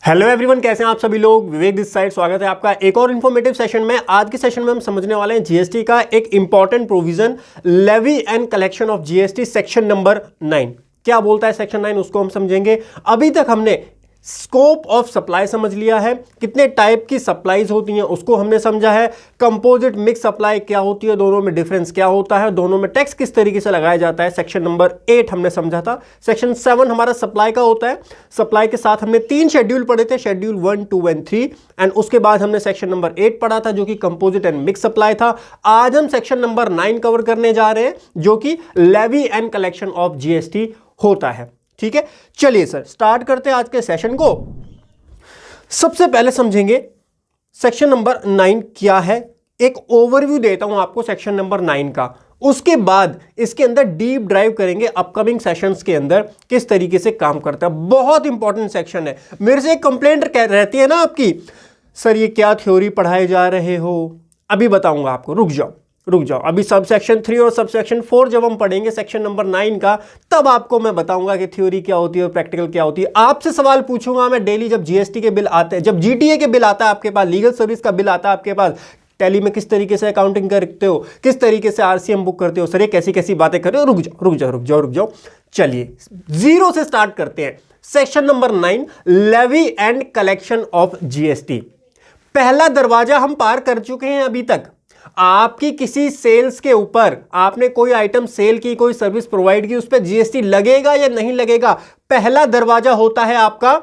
Hello everyone, कैसे हैं आप सभी लोग। विवेक दिस साइड, स्वागत है आपका एक और इन्फॉर्मेटिव सेशन में। आज के सेशन में हम समझने वाले हैं जीएसटी का एक important provision, levy and collection of GST, section number 9। क्या बोलता है सेक्शन 9, उसको हम समझेंगे। अभी तक हमने स्कोप ऑफ सप्लाई समझ लिया है, कितने टाइप की सप्लाईज होती हैं उसको हमने समझा है। कंपोजिट मिक्स सप्लाई क्या होती है, दोनों में डिफरेंस क्या होता है, दोनों में टैक्स किस तरीके से लगाया जाता है, सेक्शन नंबर 8 हमने समझा था। सेक्शन 7 हमारा सप्लाई का होता है। सप्लाई के साथ हमने 3 शेड्यूल पढ़े थे, शेड्यूल 1, 2 एंड 3, एंड उसके बाद हमने सेक्शन नंबर 8 पढ़ा था जो कि कंपोजिट एंड मिक्स सप्लाई था। आज हम सेक्शन नंबर 9 कवर करने जा रहे हैं जो कि levy and collection of GST होता है। ठीक है, चलिए सर स्टार्ट करते हैं आज के सेशन को। सबसे पहले समझेंगे सेक्शन नंबर 9 क्या है। एक ओवरव्यू देता हूं आपको सेक्शन नंबर 9 का, उसके बाद इसके अंदर डीप ड्राइव करेंगे अपकमिंग सेशंस के अंदर किस तरीके से काम करता है। बहुत इंपॉर्टेंट सेक्शन है। मेरे से एक कंप्लेंट रहती है ना आपकी, सर ये क्या थ्योरी पढ़ाए जा रहे हो। अभी बताऊंगा आपको, रुक जाओ। अभी सब सेक्शन 3 और सब सेक्शन 4 जब हम पढ़ेंगे सेक्शन नंबर 9 का, तब आपको मैं बताऊंगा कि थ्योरी क्या होती है और प्रैक्टिकल क्या होती है। आपसे सवाल पूछूंगा मैं डेली, जब जीएसटी के बिल आते हैं, जब जीटीए के बिल आता है आपके पास, लीगल सर्विस का बिल आता है आपके पास, टैली में किस तरीके से अकाउंटिंग करते हो, किस तरीके से आरसीएम बुक करते हो, सर ये कैसी कैसी बातें कर रहे हो। रुक जाओ। चलिए जीरो से स्टार्ट करते हैं। Section number 9, levy and collection of GST. पहला दरवाजा हम पार कर चुके हैं अभी तक। आपकी किसी सेल्स के ऊपर आपने कोई आइटम सेल की, कोई सर्विस प्रोवाइड की, उस पर जीएसटी लगेगा या नहीं लगेगा, पहला दरवाजा होता है आपका,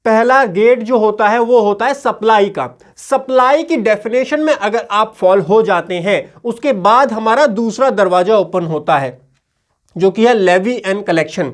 पहला गेट जो होता है वो होता है सप्लाई का। सप्लाई की डेफिनेशन में अगर आप फॉल हो जाते हैं, उसके बाद हमारा दूसरा दरवाजा ओपन होता है जो कि है लेवी एंड कलेक्शन।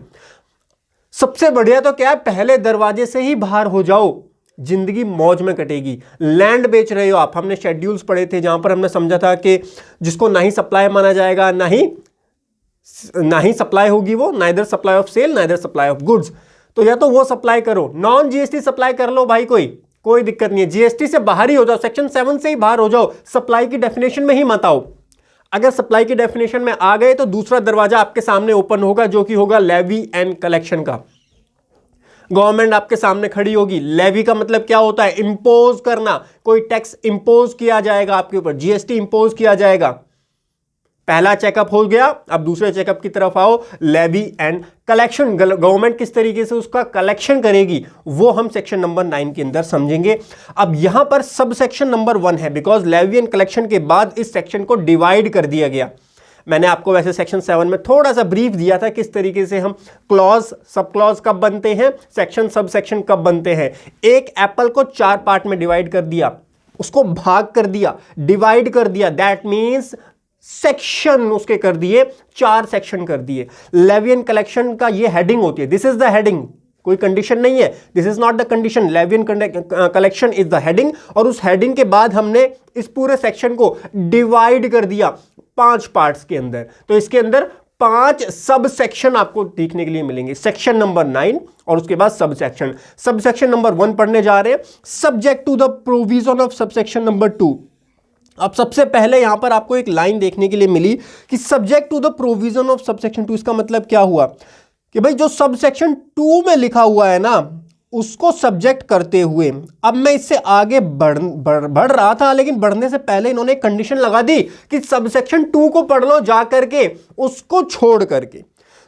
सबसे बढ़िया तो क्या है, पहले दरवाजे से ही बाहर हो जाओ, जिंदगी मौज में कटेगी। लैंड बेच रहे हो आप, हमने शेड्यूल्स पढ़े थे जहां पर हमने समझा था कि जिसको ना ही सप्लाई माना जाएगा, ना ही सप्लाई होगी, वो neither supply of sale neither supply of goods. तो या तो वो सप्लाई करो, नॉन जीएसटी सप्लाई कर लो भाई, कोई दिक्कत नहीं है। जीएसटी से बाहर ही हो जाओ, सेक्शन 7 से ही बाहर हो जाओ, सप्लाई की डेफिनेशन में ही मत आओ। अगर सप्लाई की डेफिनेशन में आ गए तो दूसरा दरवाजा आपके सामने ओपन होगा जो कि होगा लेवी एंड कलेक्शन का। गवर्नमेंट आपके सामने खड़ी होगी। लेवी का मतलब क्या होता है, इंपोज करना, कोई टैक्स इंपोज किया जाएगा आपके ऊपर, जीएसटी इंपोज किया जाएगा। पहला चेकअप हो गया, अब दूसरे चेकअप की तरफ आओ, लेवी एंड कलेक्शन। गवर्नमेंट किस तरीके से उसका कलेक्शन करेगी वो हम सेक्शन नंबर 9 के अंदर समझेंगे। अब यहां पर सब सेक्शन नंबर 1 है, बिकॉज लेवी एंड कलेक्शन के बाद इस सेक्शन को डिवाइड कर दिया गया। मैंने आपको वैसे सेक्शन 7 में थोड़ा सा ब्रीफ दिया था किस तरीके से हम क्लॉज, सब क्लॉज कब बनते हैं, सेक्शन सब सेक्शन कब बनते हैं। एक एप्पल को 4 पार्ट में डिवाइड कर दिया, उसको भाग कर दिया, डिवाइड कर दिया, दैट मींस सेक्शन उसके कर दिए, 4 सेक्शन कर दिए। लेवी एंड कलेक्शन का ये हेडिंग होती है, दिस इज द हेडिंग, कोई कंडीशन नहीं है, this is not the condition, levy and collection is the heading. और उस हेडिंग के बाद हमने इस पूरे सेक्शन को डिवाइड कर दिया 5 पार्ट्स के अंदर। तो इसके अंदर 5 सब सेक्शन आपको देखने के लिए मिलेंगे, सेक्शन नंबर 9 और उसके बाद सब सेक्शन। सब सेक्शन नंबर 1 पढ़ने जा रहे हैं, subject to the provision of sub section number 2। अब सबसे पहले यहां पर आपको एक लाइन देखने के लिए मिली कि subject to the provision of sub section 2। इसका मतलब क्या हुआ कि भाई जो सब सेक्शन 2 में लिखा हुआ है ना, उसको सब्जेक्ट करते हुए अब मैं इससे आगे बढ़ रहा था, लेकिन बढ़ने से पहले इन्होंने एक कंडीशन लगा दी कि सब सेक्शन 2 को पढ़ लो जा करके, उसको छोड़ करके।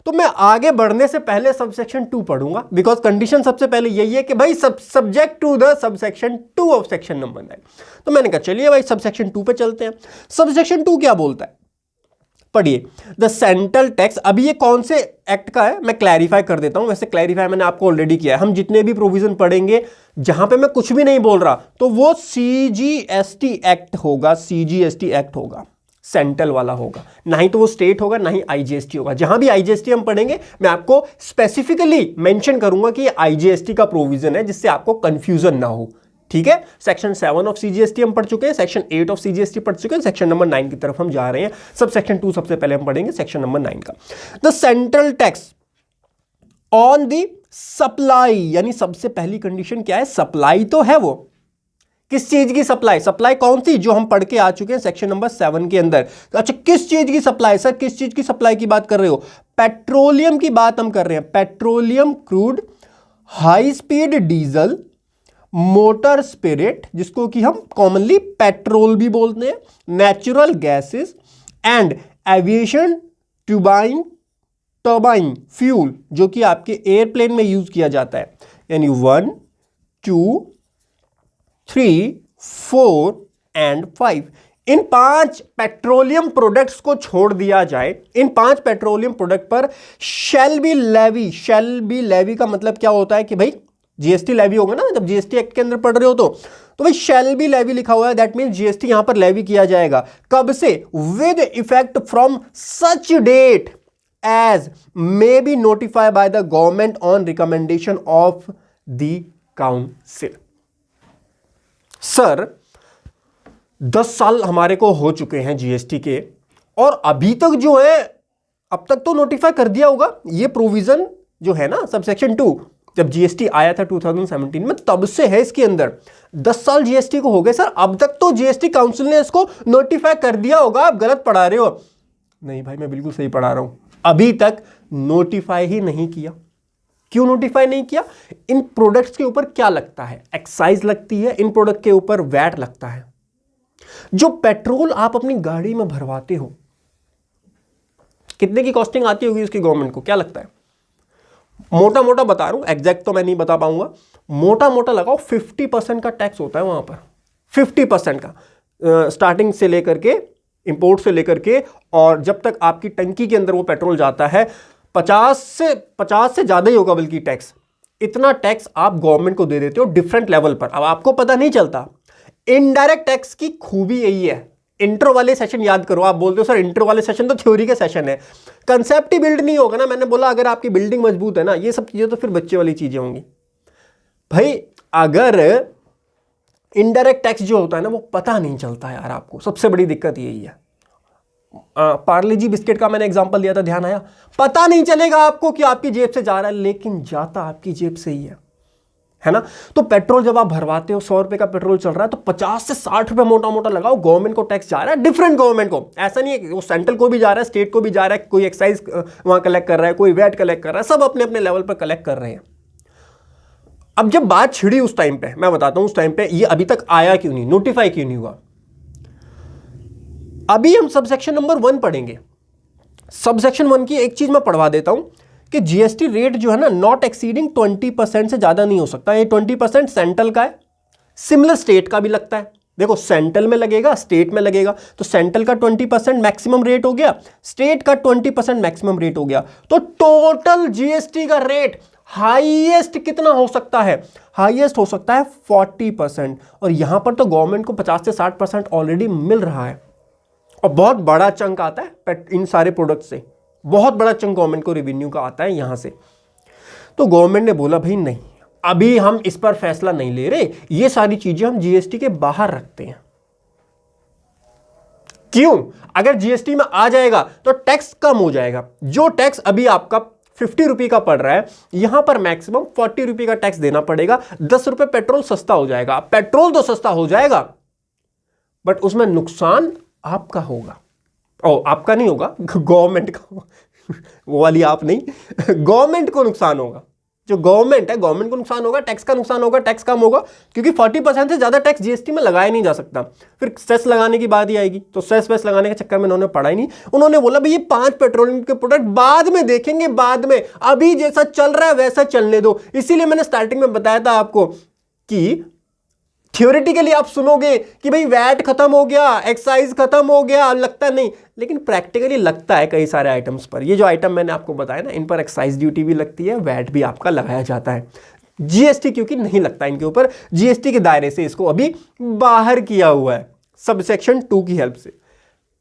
तो मैं आगे बढ़ने से पहले सब सेक्शन 2 पढ़ूंगा, बिकॉज कंडीशन सबसे पहले यही है कि भाई subject to the sub section 2 of section number 9। तो मैंने कहा चलिए भाई सब सेक्शन 2 पे चलते हैं। सब सेक्शन 2 क्या बोलता है, पढ़िए। द सेंट्रल टैक्स, अभी ये कौन से एक्ट का है मैं क्लैरिफाई कर देता हूं, वैसे क्लैरिफाई मैंने आपको ऑलरेडी किया है। हम जितने भी प्रोविजन पढ़ेंगे जहां पे मैं कुछ भी नहीं बोल रहा, तो वो सीजीएसटी एक्ट होगा, सीजीएसटी एक्ट होगा, सेंट्रल वाला होगा, ना ही तो वो स्टेट होगा, ना ही आईजीएसटी होगा। जहां भी आईजीएसटी हम पढ़ेंगे मैं आपको स्पेसिफिकली मेंशन करूंगा कि ये आईजीएसटी का प्रोविजन है, जिससे आपको कंफ्यूजन ना हो। ठीक है, सेक्शन 7 ऑफ सीजीएसटी हम पढ़ चुके हैं, सेक्शन 8 ऑफ सीजीएसटी पढ़ चुके हैं, सेक्शन नंबर 9 की तरफ हम जा रहे हैं। सब सेक्शन 2 सबसे पहले हम पढ़ेंगे, सेक्शन नंबर 9 का। The central tax on the supply, यानी सबसे पहली कंडीशन क्या है, सप्लाई तो है। वो किस चीज की सप्लाई, सप्लाई कौन सी, जो हम पढ़ के आ चुके हैं सेक्शन नंबर 7 के अंदर। अच्छा, किस चीज की सप्लाई, सर किस चीज की सप्लाई की बात कर रहे हो, पेट्रोलियम की बात हम कर रहे हैं, petroleum crude high speed diesel, motor spirit जिसको कि हम कॉमनली पेट्रोल भी बोलते हैं, natural gases and aviation turbine fuel जो कि आपके एयरप्लेन में यूज किया जाता है। यानी 1, 2, 3, 4 एंड 5 इन 5 पेट्रोलियम प्रोडक्ट्स को छोड़ दिया जाए, इन 5 पेट्रोलियम प्रोडक्ट पर शैल बी लेवी का मतलब क्या होता है कि भाई जीएसटी लेवी होगा ना, जब जीएसटी एक्ट के अंदर पढ़ रहे हो तो भाई शैल बी लेवी लिखा हुआ है, दैट मीन जीएसटी यहां पर लेवी किया जाएगा। कब से? With effect from such date as may be notify by the government on recommendation of the council. Sir 10 साल हमारे को हो चुके हैं जीएसटी के, और अभी तक जो है, अब तक तो नोटिफाई कर दिया होगा ये प्रोविजन जो है ना सबसेक्शन 2, जब जीएसटी आया था 2017 में, तब से है इसके अंदर। 10 साल जीएसटी को हो गए सर, अब तक तो जीएसटी काउंसिल ने इसको नोटिफाई कर दिया होगा, आप गलत पढ़ा रहे हो। नहीं भाई, मैं बिल्कुल सही पढ़ा रहा हूं, अभी तक नोटिफाई ही नहीं किया। क्यों नोटिफाई नहीं किया? इन प्रोडक्ट्स के ऊपर क्या लगता है? एक्साइज लगती है, इन प्रोडक्ट के ऊपर वैट लगता है। जो पेट्रोल आप अपनी गाड़ी में भरवाते हो, कितने की कॉस्टिंग आती होगी उसकी गवर्नमेंट को, क्या लगता है? मोटा मोटा बता रहा हूं, एग्जैक्ट तो मैं नहीं बता पाऊंगा, मोटा मोटा लगाओ 50% का टैक्स होता है वहां पर, 50% का, स्टार्टिंग से लेकर के, इंपोर्ट से लेकर के, और जब तक आपकी टंकी के अंदर वो पेट्रोल जाता है 50 से ज्यादा ही होगा बल्कि टैक्स। इतना टैक्स आप गवर्नमेंट को दे देते हो डिफरेंट लेवल पर। अब आपको पता नहीं चलता। इनडायरेक्ट टैक्स की खूबी यही है। इंट्रो वाले सेशन याद करो, आप बोलते हो सर इंट्रो वाले सेशन तो थ्योरी के सेशन है, कंसेप्ट ही बिल्ड नहीं होगा ना। मैंने बोला अगर आपकी बिल्डिंग मजबूत है ना, ये सब चीजें तो फिर बच्चे वाली चीजें होंगी भाई। अगर इनडायरेक्ट टैक्स जो होता है ना, वो पता नहीं चलता यार आपको, सबसे बड़ी दिक्कत यही है। पार्ले जी बिस्किट का मैंने एग्जांपल दिया था, ध्यान आया? पता नहीं चलेगा आपको कि आपकी जेब से जा रहा है, लेकिन जाता आपकी जेब से ही है ना। तो पेट्रोल जब आप भरवाते हो, 100 रुपए का पेट्रोल चल रहा है, तो 50 से 60 रुपए मोटा मोटा लगाओ, गवर्नमेंट को टैक्स जा रहा है, डिफरेंट गवर्नमेंट को। ऐसा नहीं है कि वो सेंट्रल को भी जा रहा है, स्टेट को भी जा रहा है, कोई एक्साइज वहां कलेक्ट कर रहा है, कोई वैट कलेक्ट कर रहा है, सब अपने अपने लेवल पर कलेक्ट कर रहे हैं। अब जब बात छिड़ी उस टाइम पे, मैं बताता हूं उस टाइम पे ये अभी तक आया क्यों नहीं, नोटिफाई क्यों नहीं हुआ। अभी हम सबसेक्शन नंबर 1 पढ़ेंगे। सबसेक्शन 1 की एक चीज मैं पढ़वा देता हूं कि जीएसटी रेट जो है ना, नॉट एक्सीडिंग 20% से ज्यादा नहीं हो सकता। ये 20% सेंट्रल का है, सिमिलर स्टेट का भी लगता है। देखो सेंट्रल में लगेगा, स्टेट में लगेगा, तो सेंट्रल का 20% मैक्सिमम रेट हो गया, स्टेट का 20% मैक्सिमम रेट हो गया। तो टोटल जीएसटी का रेट हाईएस्ट कितना हो सकता है? हाईएस्ट हो सकता है 40%। और यहां पर तो गवर्नमेंट को 50 से 60% ऑलरेडी मिल रहा है, और बहुत बड़ा चंक आता है इन सारे प्रोडक्ट से, बहुत बड़ा चंक गवर्नमेंट को रेवेन्यू का आता है यहां से। तो गवर्नमेंट ने बोला भाई नहीं, अभी हम इस पर फैसला नहीं ले रहे, ये सारी चीजें हम जीएसटी के बाहर रखते हैं। क्यों? अगर जीएसटी में आ जाएगा तो टैक्स कम हो जाएगा। जो टैक्स अभी आपका 50 रुपए का पड़ रहा है, यहां पर मैक्सिमम 40 रुपए का टैक्स देना पड़ेगा। 10 रुपए पेट्रोल सस्ता हो जाएगा। पेट्रोल तो सस्ता हो जाएगा, बट उसमें नुकसान आपका होगा। आपका नहीं होगा, गवर्नमेंट का। वो वाली आप नहीं, गवर्नमेंट को नुकसान होगा। जो गवर्नमेंट है, गवर्नमेंट को नुकसान होगा, टैक्स का नुकसान होगा, टैक्स कम होगा, क्योंकि 40% से ज्यादा टैक्स जीएसटी में लगाया नहीं जा सकता। फिर सेस लगाने की बात ही आएगी, तो सेस वेस लगाने के चक्कर में उन्होंने पढ़ा ही नहीं। उन्होंने बोला भाई ये 5 पेट्रोलियम के प्रोडक्ट बाद में देखेंगे, बाद में, अभी जैसा चल रहा है वैसा चलने दो। इसीलिए मैंने स्टार्टिंग में बताया था आपको कि थियोरेटिकली आप सुनोगे कि भाई वैट खत्म हो गया, एक्साइज खत्म हो गया, लगता नहीं, लेकिन प्रैक्टिकली लगता है कई सारे आइटम्स पर। ये जो आइटम मैंने आपको बताया ना, इन पर एक्साइज ड्यूटी भी लगती है, वैट भी आपका लगाया जाता है। जीएसटी क्योंकि नहीं लगता इनके ऊपर, जीएसटी के दायरे से इसको अभी बाहर किया हुआ है सबसेक्शन 2 की हेल्प से।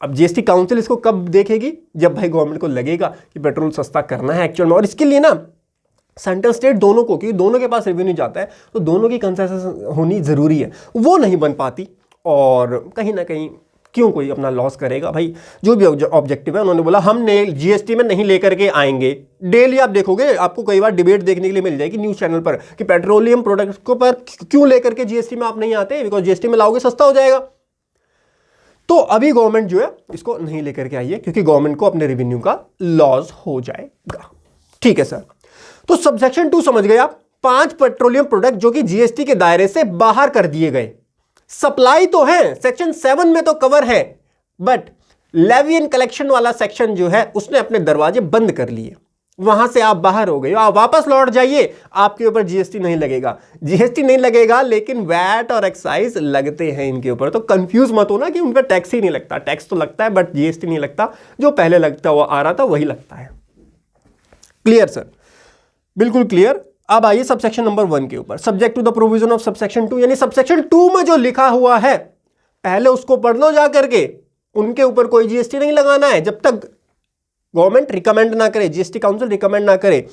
अब जीएसटी काउंसिल इसको कब देखेगी? जब भाई गवर्नमेंट को लगेगा कि पेट्रोल सस्ता करना है एक्चुअल में, और इसके लिए ना सेंट्रल स्टेट दोनों को, क्योंकि दोनों के पास रेवेन्यू जाता है, तो दोनों की कंसेशन होनी जरूरी है। वो नहीं बन पाती, और कहीं ना कहीं क्यों कोई अपना लॉस करेगा भाई। जो भी ऑब्जेक्टिव है, उन्होंने बोला हम जीएसटी में नहीं लेकर के आएंगे। डेली आप देखोगे, आपको कई बार डिबेट देखने के लिए मिल जाएगी न्यूज चैनल पर कि पेट्रोलियम प्रोडक्ट्स को पर क्यों लेकर के जीएसटी में आप नहीं आते, बिकॉज जीएसटी में लाओगे सस्ता हो जाएगा। तो अभी गवर्नमेंट जो है इसको नहीं लेकर के आई है, क्योंकि गवर्नमेंट को अपने रेवेन्यू का लॉस हो जाएगा। ठीक है सर, तो सबसेक्शन 2 समझ गए आप 5 पेट्रोलियम प्रोडक्ट जो कि जीएसटी के दायरे से बाहर कर दिए गए। सप्लाई तो है, सेक्शन 7 में तो कवर है, बट लेवी एंड कलेक्शन वाला सेक्शन जो है उसने अपने दरवाजे बंद कर लिए, वहां से आप बाहर हो गए, आप वापस लौट जाइए, आपके ऊपर जीएसटी नहीं लगेगा। जीएसटी नहीं लगेगा लेकिन वैट और एक्साइज लगते हैं इनके ऊपर। तो कंफ्यूज मत होना कि उनका टैक्स ही नहीं लगता, टैक्स तो लगता है बट जीएसटी नहीं लगता, जो पहले लगता हुआ आ रहा था वही लगता है। Clear sir? बिल्कुल क्लियर। अब आइए सबसेक्शन नंबर 1 के ऊपर, subject to the provision of subsection 2, यानी सबसेक्शन 2 में जो लिखा हुआ है पहले उसको पढ़ लो जा करके। उनके ऊपर कोई जीएसटी नहीं लगाना है जब तक गवर्नमेंट रिकमेंड ना करे, जीएसटी काउंसिल रिकमेंड ना करे।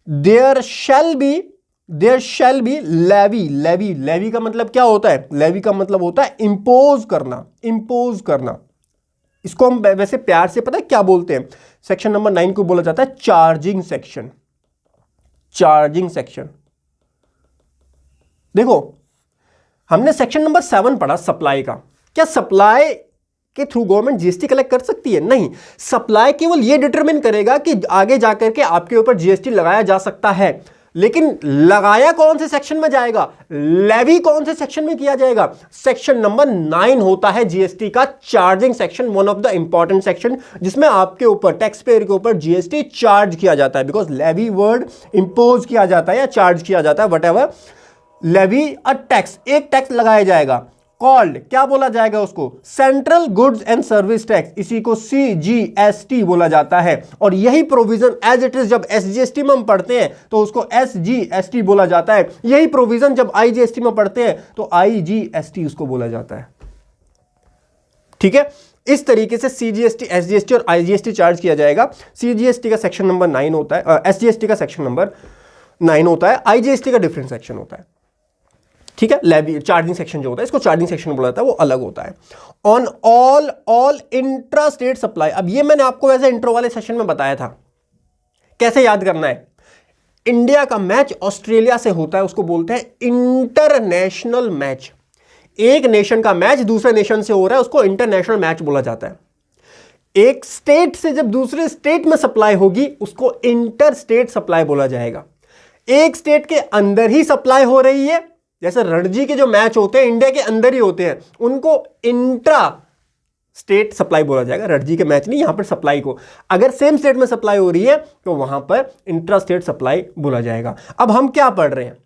There shall be levy. Levy का मतलब क्या होता है? लेवी का मतलब होता है इंपोज करना। इसको हम वैसे प्यार से पता है क्या बोलते हैं? सेक्शन नंबर 9 को बोला जाता है चार्जिंग सेक्शन। देखो, हमने सेक्शन नंबर 7 पढ़ा सप्लाई का। क्या सप्लाई के थ्रू गवर्नमेंट जीएसटी कलेक्ट कर सकती है? नहीं। सप्लाई केवल यह डिटरमिन करेगा कि आगे जाकर के आपके ऊपर जीएसटी लगाया जा सकता है, लेकिन लगाया कौन से सेक्शन में जाएगा, लेवी कौन से सेक्शन में किया जाएगा? सेक्शन नंबर 9 होता है जीएसटी का charging section, one of the important section, जिसमें आपके ऊपर, टैक्स पेयर के ऊपर जीएसटी चार्ज किया जाता है। बिकॉज लेवी वर्ड इंपोज किया जाता है या चार्ज किया जाता है, whatever, levy a tax, एक टैक्स लगाया जाएगा। कॉल्ड, क्या बोला जाएगा उसको? Central goods and service tax, इसी को सीजीएसटी बोला जाता है। और यही प्रोविजन एज इट इज जब एसजीएसटी में हम पढ़ते हैं तो उसको एसजीएसटी बोला जाता है। यही प्रोविजन जब आईजीएसटी में पढ़ते हैं तो आईजीएसटी उसको बोला जाता है। ठीक है, इस तरीके से सीजीएसटी, एसजीएसटी और आईजीएसटी चार्ज किया जाएगा। सीजीएसटी का सेक्शन नंबर 9 होता है, एसजीएसटी का सेक्शन नंबर 9 होता है, आईजीएसटी का डिफरेंट सेक्शन होता है। ठीक है, लेवी चार्जिंग सेक्शन जो होता है इसको चार्जिंग सेक्शन बोला जाता है, वो अलग होता है। On all intra state supply, अब ये मैंने आपको वैसे इंट्रो वाले सेशन में बताया था कैसे याद करना है। इंडिया का मैच ऑस्ट्रेलिया से होता है, उसको बोलते हैं इंटरनेशनल मैच। एक नेशन का मैच दूसरे नेशन से हो रहा है, उसको इंटरनेशनल मैच बोला जाता है। एक स्टेट से जब दूसरे स्टेट में सप्लाई होगी उसको इंटर स्टेट सप्लाई बोला जाएगा। एक स्टेट के अंदर ही सप्लाई हो रही है, जैसे रणजी के जो मैच होते हैं इंडिया के अंदर ही होते हैं, उनको इंट्रा स्टेट सप्लाई बोला जाएगा। रणजी के मैच नहीं, यहां पर सप्लाई को, अगर सेम स्टेट में सप्लाई हो रही है तो वहां पर इंट्रा स्टेट सप्लाई बोला जाएगा। अब हम क्या पढ़ रहे हैं,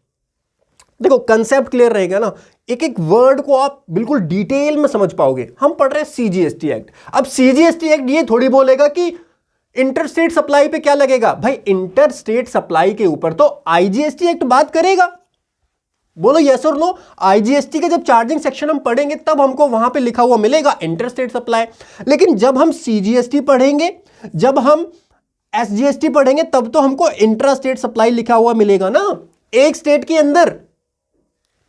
देखो कंसेप्ट क्लियर रहेगा ना, एक एक वर्ड को आप बिल्कुल डिटेल में समझ पाओगे। हम पढ़ रहे हैं सीजीएसटी एक्ट। अब सीजीएसटी एक्ट ये थोड़ी बोलेगा कि इंटर स्टेट सप्लाई पे क्या लगेगा। भाई इंटर स्टेट सप्लाई के ऊपर तो आईजीएसटी एक्ट बात करेगा। बोलो यस और नो। आईजीएसटी के जब चार्जिंग सेक्शन हम पढ़ेंगे तब हमको वहां पे लिखा हुआ मिलेगा इंटर स्टेट सप्लाई। लेकिन जब हम सीजीएसटी पढ़ेंगे, जब हम एसजीएसटी पढ़ेंगे, तब तो हमको इंट्रा स्टेट सप्लाई लिखा हुआ मिलेगा ना, एक स्टेट के अंदर।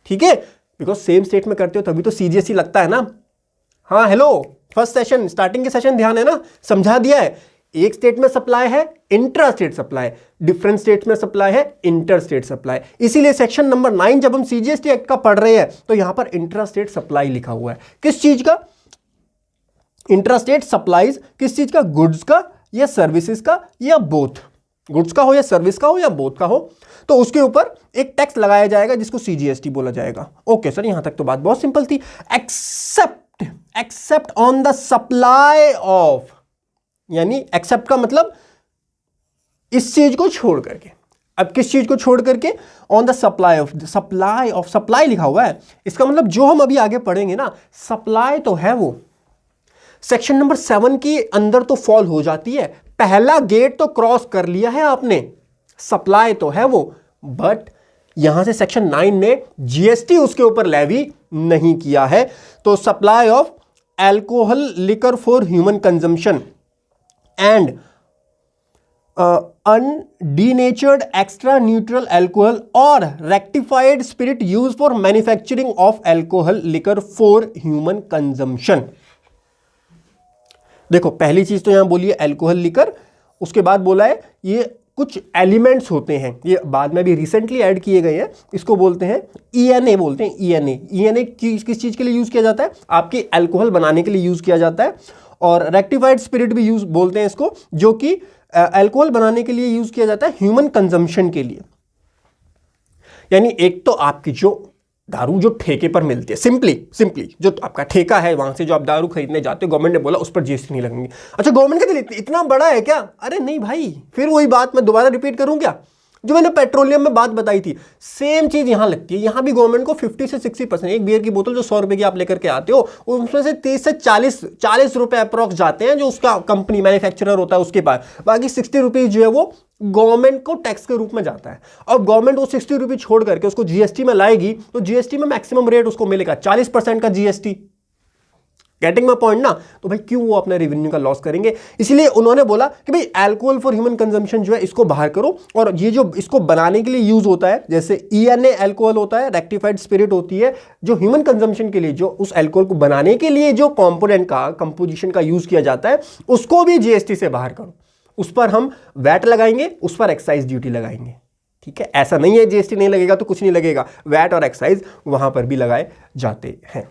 ठीक है, बिकॉज सेम स्टेट में करते हो तभी तो सीजीएसटी लगता है ना। हाँ हेलो, फर्स्ट सेशन, स्टार्टिंग के सेशन ध्यान है ना, समझा दिया है। एक स्टेट में सप्लाई है intra state supply, different state में सप्लाई है इंटर स्टेट सप्लाई। इसीलिए सेक्शन नंबर 9 जब हम सीजीएसटी एक्ट का पढ़ रहे हैं तो यहां पर इंट्रा स्टेट सप्लाई लिखा हुआ है। किस चीज का? इंट्रा स्टेट सप्लाईज किस चीज का? गुड्स का या सर्विसेज का या बोथ, गुड्स का हो या सर्विस का हो या बोथ का हो, तो उसके ऊपर एक टैक्स लगाया जाएगा जिसको सीजीएसटी बोला जाएगा। ओके सर, यहां तक तो बात बहुत सिंपल थी। Except on the supply of, यानी एक्सेप्ट का मतलब इस चीज को छोड़ करके। अब किस चीज को छोड़ करके? On the supply of, supply लिखा हुआ है, इसका मतलब जो हम अभी आगे पढ़ेंगे ना, सप्लाई तो है वो सेक्शन नंबर 7 के अंदर तो फॉल हो जाती है। पहला गेट तो क्रॉस कर लिया है आपने, सप्लाई तो है वो, बट यहां से सेक्शन 9 ने जीएसटी उसके ऊपर लेवी नहीं किया है। तो supply of alcohol liquor for human consumption and undenatured extra neutral alcohol or rectified spirit used for manufacturing of alcohol liquor for human consumption। देखो पहली चीज तो यहां बोली है एल्कोहल लिकर, उसके बाद बोला है ये कुछ एलिमेंट्स होते हैं, ये बाद में भी रिसेंटली ऐड किए गए हैं, इसको बोलते हैं ईएनए, बोलते हैं ईएनए किस चीज के लिए यूज किया जाता है? आपकी अल्कोहल बनाने के लिए यूज किया जाता है। और रेक्टिफाइड स्पिरिट भी यूज बोलते हैं इसको, जो कि अल्कोहल बनाने के लिए यूज किया जाता है ह्यूमन कंजम्पशन के लिए। यानी एक तो आपकी जो दारू जो ठेके पर मिलती है, सिंपली जो आपका ठेका है, वहां से जो आप दारू खरीदने जाते हो, गवर्नमेंट ने बोला उस पर जीएसटी नहीं लगेंगी। अच्छा, गवर्नमेंट का दिल इतना बड़ा है क्या? अरे नहीं भाई, फिर वही बात मैं दोबारा रिपीट करूं क्या, जो मैंने पेट्रोलियम में बात बताई थी, सेम चीज यहां लगती है। यहां भी गवर्नमेंट को 50 से 60%, एक बियर की बोतल जो 100 रुपए की आप लेकर के आते हो, उसमें से 30 से 40 रुपए अप्रॉक्स जाते हैं जो उसका कंपनी मैन्युफैक्चरर होता है उसके पास, बाकी 60 रुपीज जो है वो गवर्नमेंट को टैक्स के रूप में जाता है। और गवर्नमेंट वो 60 रुपीज छोड़ करके उसको जीएसटी में लाएगी, तो जीएसटी में मैक्सिमम रेट उसको मिलेगा 40% का जीएसटी। गेटिंग माय पॉइंट ना? तो भाई क्यों वो अपने रेवेन्यू का लॉस करेंगे? इसलिए उन्होंने बोला कि भाई अल्कोहल फॉर ह्यूमन कंजम्पशन जो है इसको बाहर करो, और ये जो इसको बनाने के लिए यूज होता है, जैसे ENA अल्कोहल होता है, रेक्टिफाइड स्पिरिट होती है, जो ह्यूमन कंजम्पशन के लिए जो उस अल्कोहल को बनाने के लिए जो कंपोनेंट का कंपोजिशन का यूज किया जाता है, उसको भी जीएसटी से बाहर करो। उस पर हम वैट लगाएंगे, उस पर एक्साइज ड्यूटी लगाएंगे। ठीक है, ऐसा नहीं है जीएसटी नहीं लगेगा तो कुछ नहीं लगेगा, वैट और एक्साइज वहां पर भी लगाए जाते हैं।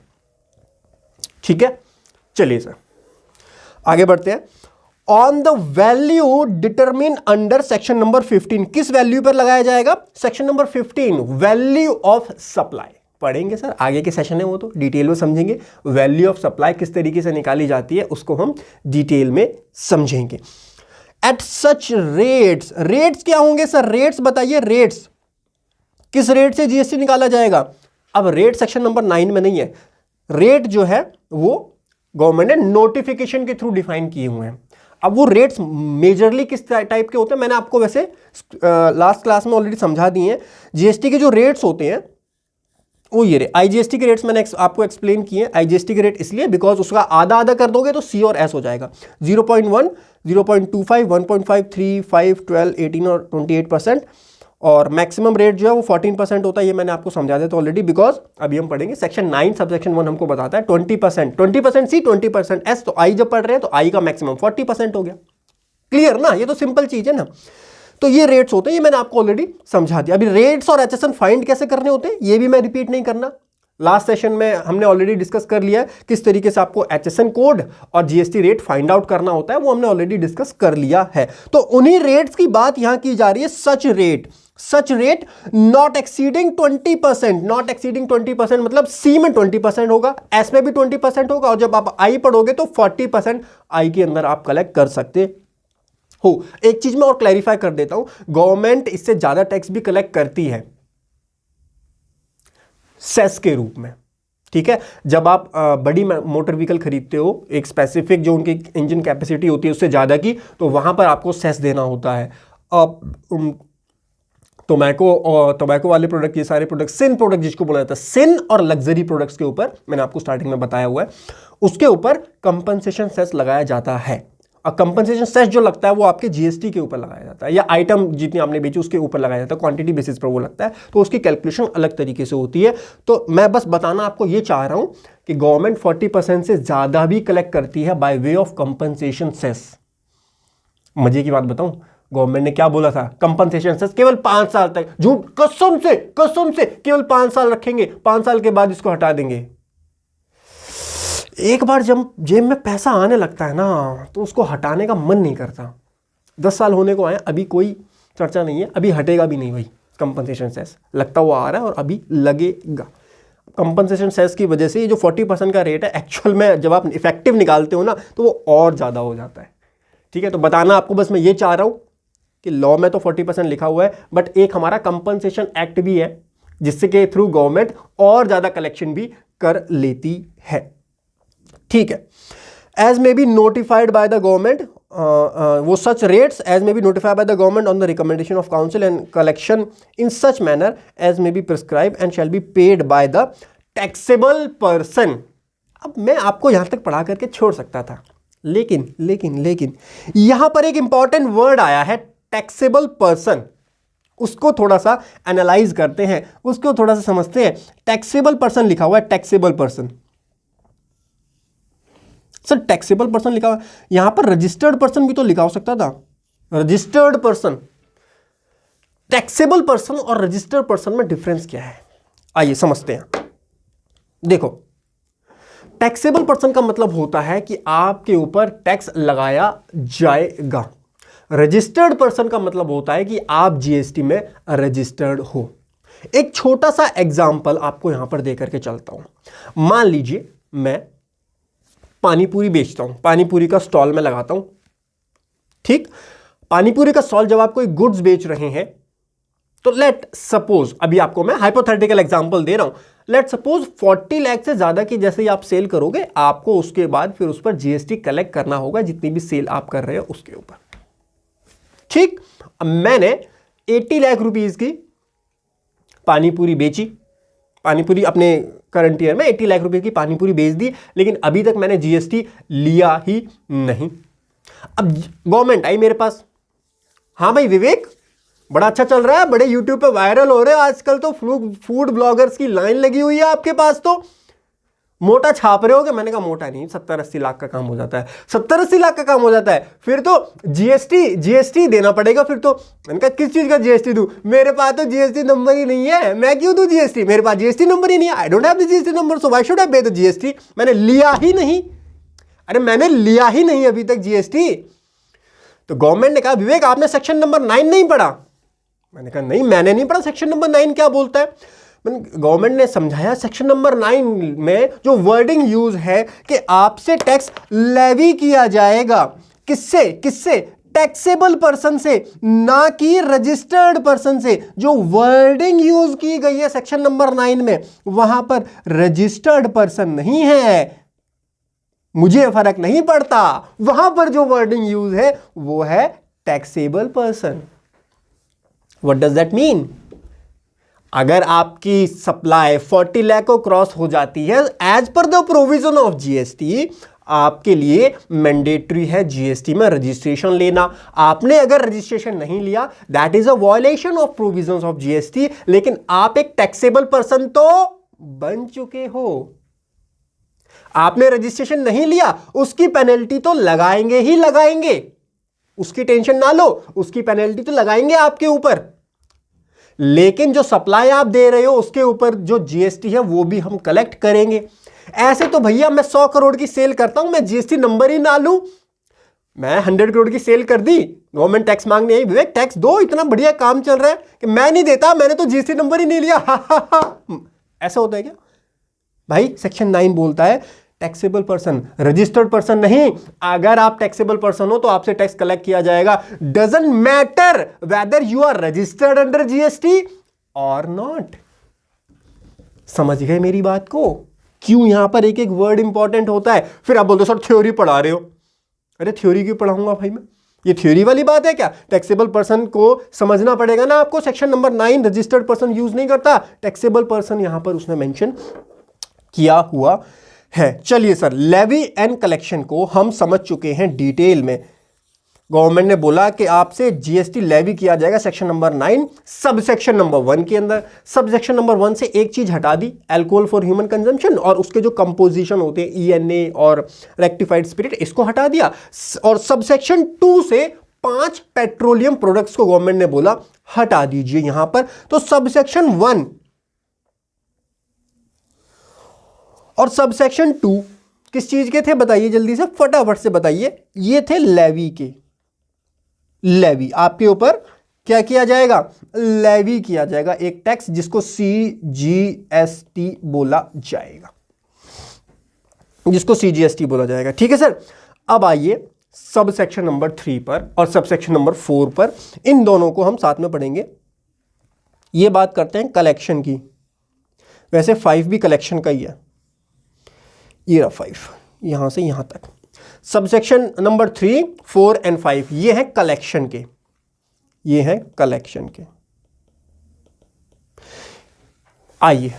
ठीक है, चलिए सर आगे बढ़ते हैं। On the value determine under section number 15, किस वैल्यू पर लगाया जाएगा? Section number 15, value of supply. पढ़ेंगे सर, आगे के सेशन है वो तो डिटेल में समझेंगे। वैल्यू ऑफ सप्लाई किस तरीके से निकाली जाती है उसको हम डिटेल में समझेंगे। एट सच रेट्स, रेट्स क्या होंगे सर? रेट्स बताइए, रेट्स किस रेट से जीएसटी निकाला जाएगा? अब रेट सेक्शन नंबर 9 में नहीं है। रेट जो है वो गवर्नमेंट ने नोटिफिकेशन के थ्रू डिफाइन किए हुए हैं। अब वो रेट्स मेजरली किस टाइप के होते हैं, मैंने आपको वैसे लास्ट क्लास में ऑलरेडी समझा दिए हैं। जीएसटी के जो रेट्स होते हैं वो ये आईजीएसटी के रेट्स मैंने आपको एक्सप्लेन किए। आईजीएसटी के रेट इसलिए बिकॉज उसका आधा आधा कर दोगे तो सी और एस हो जाएगा। 0.1, 0.25, 1.5, 3, 5, 12, 18 और 28%, और मैक्सिमम रेट जो है वो 14% होता है। ये मैंने आपको समझा दिया था ऑलरेडी, बिकॉज अभी हम पढ़ेंगे सेक्शन 9 सबसेक्शन 1 हमको बताता है 20% सी, 20% एस। तो आई जब पढ़ रहे हैं तो आई का मैक्सिमम 40% हो गया। क्लियर ना? ये तो सिंपल चीज है ना। तो ये रेट्स होते हैं, ये मैंने आपको ऑलरेडी समझा दिया। अभी रेट्स और एचएसएन फाइंड कैसे करने होते हैं ये भी मैं रिपीट नहीं करना। लास्ट सेशन में हमने ऑलरेडी डिस्कस कर लिया है किस तरीके से आपको एचएसएन कोड और जीएसटी रेट फाइंड आउट करना होता है, वो हमने ऑलरेडी डिस्कस कर लिया है। तो उन्हीं रेट्स की बात यहां की जा रही है। सच rate not exceeding 20%, not exceeding 20% मतलब सी में 20% होगा, एस में भी 20% होगा, और जब आप आई पढ़ोगे तो 40% आई के अंदर आप कलेक्ट कर सकते हो। एक चीज मैं और क्लैरिफाई कर देता हूं, गवर्नमेंट इससे ज्यादा टैक्स भी कलेक्ट करती है सेस के रूप में। ठीक है, जब आप बड़ी मोटर व्हीकल खरीदते हो, एक स्पेसिफिक जो उनकी इंजन कैपेसिटी होती है उससे ज्यादा की, तो वहां पर आपको सेस देना होता है। टोबैको वाले प्रोडक्ट, ये सारे प्रोडक्ट, सिन प्रोडक्ट जिसको बोला जाता है, सिन और लग्जरी प्रोडक्ट्स के ऊपर मैंने आपको स्टार्टिंग में बताया हुआ है, उसके ऊपर कंपनसेशन सेस लगाया जाता है। और कंपनसेशन सेस जो लगता है वो आपके जीएसटी के ऊपर लगाया जाता है, या आइटम जितनी आपने बेची उसके ऊपर लगाया जाता है, क्वांटिटी बेसिस पर वो लगता है, तो उसकी कैलकुलेशन अलग तरीके से होती है। तो मैं बस बताना आपको ये चाह रहा हूं कि गवर्नमेंट 40% से ज्यादा भी कलेक्ट करती है by way of compensation cess. मजे की बात बताऊं, गवर्नमेंट ने क्या बोला था? कंपनसेशन सेस केवल 5 साल तक, झूठ, कसम से केवल 5 साल रखेंगे, 5 साल के बाद इसको हटा देंगे। एक बार जब जेब में पैसा आने लगता है ना तो उसको हटाने का मन नहीं करता। 10 साल होने को आए, अभी कोई चर्चा नहीं है, अभी हटेगा भी नहीं भाई। कंपनसेशन सेस लगता हुआ आ रहा है और अभी लगेगा। कंपनसेशन सेस की वजह से ये जो 40% का रेट है, एक्चुअल में जब आप इफेक्टिव निकालते हो ना तो वो और ज़्यादा हो जाता है। ठीक है, तो बताना आपको बस मैं ये चाह रहा हूँ कि लॉ में तो 40% लिखा हुआ है, बट एक हमारा कंपनसेशन एक्ट भी है जिससे के थ्रू गवर्नमेंट और ज़्यादा कलेक्शन भी कर लेती है। ठीक है, as may be notified by the government, वो such rates as may be notified by the government on the recommendation of council and collection in such manner as may be prescribe and shall be paid by the taxable person. अब मैं आपको यहां तक पढ़ा करके छोड़ सकता था, लेकिन यहां पर एक इंपॉर्टेंट वर्ड आया है, टैक्सेबल पर्सन। उसको थोड़ा सा एनालाइज करते हैं, उसको थोड़ा सा समझते हैं। टैक्सेबल पर्सन लिखा हुआ है, taxable person. Sir taxable person लिखा हुआ है, यहां पर रजिस्टर्ड पर्सन भी तो लिखा हो सकता था। रजिस्टर्ड पर्सन, टैक्सेबल पर्सन और रजिस्टर्ड पर्सन में डिफरेंस क्या है, आइए समझते हैं। देखो, टैक्सेबल पर्सन का मतलब होता है कि आपके ऊपर टैक्स लगाया जाएगा। रजिस्टर्ड पर्सन का मतलब होता है कि आप जीएसटी में रजिस्टर्ड हो। एक छोटा सा एग्जाम्पल आपको यहां पर दे करके चलता हूं। मान लीजिए मैं पानीपुरी बेचता हूं, पानीपुरी का स्टॉल में लगाता हूं, ठीक। पानीपुरी का स्टॉल जब आप कोई गुड्स बेच रहे हैं तो लेट सपोज, अभी आपको मैं हाइपोथेटिकल एग्जांपल दे रहा हूं, लेट सपोज 40 लाख से ज्यादा की जैसे ही आप सेल करोगे, आपको उसके बाद फिर उस पर जीएसटी कलेक्ट करना होगा जितनी भी सेल आप कर रहे हो उसके ऊपर, ठीक। अब मैंने 80 लाख रुपीस की पानीपुरी बेची, पानीपुरी अपने करंट ईयर में 80 लाख रुपए की पानीपुरी बेच दी, लेकिन अभी तक मैंने जीएसटी लिया ही नहीं। अब गवर्नमेंट आई मेरे पास, हाँ भाई विवेक बड़ा अच्छा चल रहा है, बड़े यूट्यूब पे वायरल हो रहे हो आजकल, तो फूड ब्लॉगर्स की लाइन लगी हुई है आपके पास, तो मोटा छाप रहे होगे। मैंने कहा मोटा नहीं, 70-80 लाख का काम हो जाता है, 70-80 लाख का काम हो जाता है, फिर तो जीएसटी देना पड़ेगा फिर तो। मैंने कहा किस चीज का जीएसटी दूं, मेरे पास तो जीएसटी नंबर ही नहीं है, मैं क्यों दूं जीएसटी, मेरे पास जीएसटी नंबर ही नहीं है, I don't have the GST number, so why should I पे द जीएसटी। मैंने लिया ही नहीं, अरे मैंने लिया ही नहीं अभी तक जीएसटी। तो गवर्नमेंट ने कहा विवेक आपने सेक्शन नंबर 9 नहीं पढ़ा। मैंने कहा नहीं मैंने नहीं पढ़ा, सेक्शन नंबर 9 क्या बोलता है। गवर्नमेंट ने समझाया सेक्शन नंबर 9 में जो वर्डिंग यूज है कि आपसे टैक्स लेवी किया जाएगा, किससे किससे, टैक्सेबल पर्सन से, ना कि रजिस्टर्ड पर्सन से। जो वर्डिंग यूज की गई है सेक्शन नंबर 9 में, वहां पर रजिस्टर्ड पर्सन नहीं है, मुझे फर्क नहीं पड़ता, वहां पर जो वर्डिंग यूज है वो है taxable person. What does that mean, अगर आपकी सप्लाई 40 लाख को क्रॉस हो जाती है as per the provision of GST, आपके लिए मैंडेटरी है जीएसटी में रजिस्ट्रेशन लेना। आपने अगर रजिस्ट्रेशन नहीं लिया that is a violation of provisions of GST, लेकिन आप एक टैक्सेबल पर्सन तो बन चुके हो। आपने रजिस्ट्रेशन नहीं लिया, उसकी पेनल्टी तो लगाएंगे ही लगाएंगे, उसकी टेंशन ना लो, उसकी पेनल्टी तो लगाएंगे आपके ऊपर, लेकिन जो सप्लाई आप दे रहे हो उसके ऊपर जो जीएसटी है वो भी हम कलेक्ट करेंगे। ऐसे तो भैया मैं 100 करोड़ की सेल करता हूं, मैं जीएसटी नंबर ही ना लूं, मैं 100 करोड़ की सेल कर दी, गवर्नमेंट टैक्स मांगने आई, विवेक टैक्स दो, इतना बढ़िया काम चल रहा है कि मैं नहीं देता, मैंने तो जीएसटी नंबर ही नहीं लिया। ऐसा होता है क्या भाई? सेक्शन 9 बोलता है टैक्सेबल पर्सन, रजिस्टर्ड पर्सन नहीं। अगर आप टैक्सेबल पर्सन हो तो आपसे टैक्स कलेक्ट किया जाएगा, doesn't matter whether you are registered under GST और नॉट। समझ गए मेरी बात को? क्यों यहां पर एक एक वर्ड इंपॉर्टेंट होता है। फिर आप बोलते हो सर थ्योरी पढ़ा रहे हो, अरे थ्योरी क्यों पढ़ाऊंगा भाई मैं, ये थ्योरी वाली बात है क्या? टैक्सेबल पर्सन को समझना पड़ेगा ना आपको। Section number 9 registered person use नहीं करता, टैक्सेबल पर्सन यहां पर उसने मेंशन किया हुआ है। चलिए सर, लेवी एंड कलेक्शन को हम समझ चुके हैं डिटेल में। गवर्नमेंट ने बोला कि आपसे जीएसटी लेवी किया जाएगा सेक्शन नंबर 9 सब सेक्शन नंबर 1 के अंदर। सब सेक्शन नंबर 1 से एक चीज हटा दी, अल्कोहल फॉर ह्यूमन कंजम्पशन, और उसके जो कंपोजिशन होते हैं ईएनए और रेक्टिफाइड स्पिरिट, इसको हटा दिया। और सब सेक्शन 2 से 5 पेट्रोलियम प्रोडक्ट्स को गवर्नमेंट ने बोला हटा दीजिए यहां पर। तो सब सेक्शन 1 और सबसेक्शन 2 किस चीज के थे बताइए, जल्दी से फटाफट से बताइए। ये थे लेवी के। लेवी आपके ऊपर क्या किया जाएगा? लेवी किया जाएगा, एक टैक्स जिसको सीजीएसटी बोला जाएगा, जिसको सीजीएसटी बोला जाएगा। ठीक है सर। अब आइए सब सेक्शन नंबर 3 पर और सब सेक्शन नंबर 4 पर, इन दोनों को हम साथ में पढ़ेंगे। ये बात करते हैं कलेक्शन की। वैसे 5 भी कलेक्शन का ही है, ये रहा 5 यहां से यहां तक। सबसेक्शन नंबर 3, 4 एंड 5 ये है कलेक्शन के, ये है कलेक्शन के। आइए